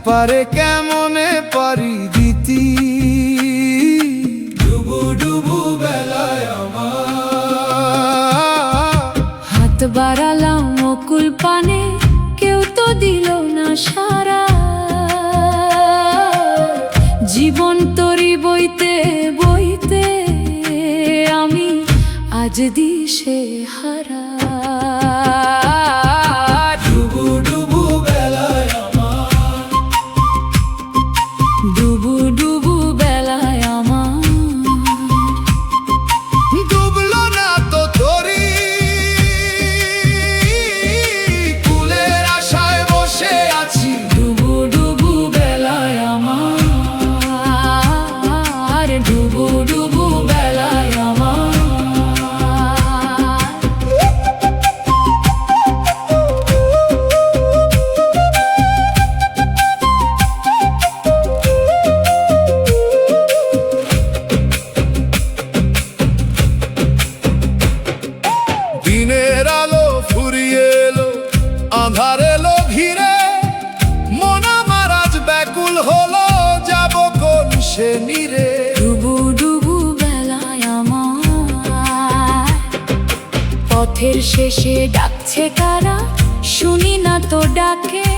পারে কেমনে পারি দিতি। ডুবু ডুবু বেলায় আমার হাত বাড়ালাম অকুল পানে, কেউ তো দিল না সারা। জীবন তরি বইতে বইতে আমি আজ দিশে হারা। ডুবু ডুবু বেলায় আমার, ডুবু ডুবু বেলায় আমার, ডুবলো না তো তরি, কুলের আশায় বসে আছি। ডুবু ডুবু বেলায় আমার, ডুবু ডুবু বেলায় আমার। দিনের আলো ফুরিয়ে এলো, আঁধার এলো ঘিরে, মন আমার আজ ব্যাকুল হলো, যাব কোন সে নীরে। ডুবু ডুবু বেলায় আমার, পথের শেষে ডাকছে কারা, শুনি না তো ডাকে।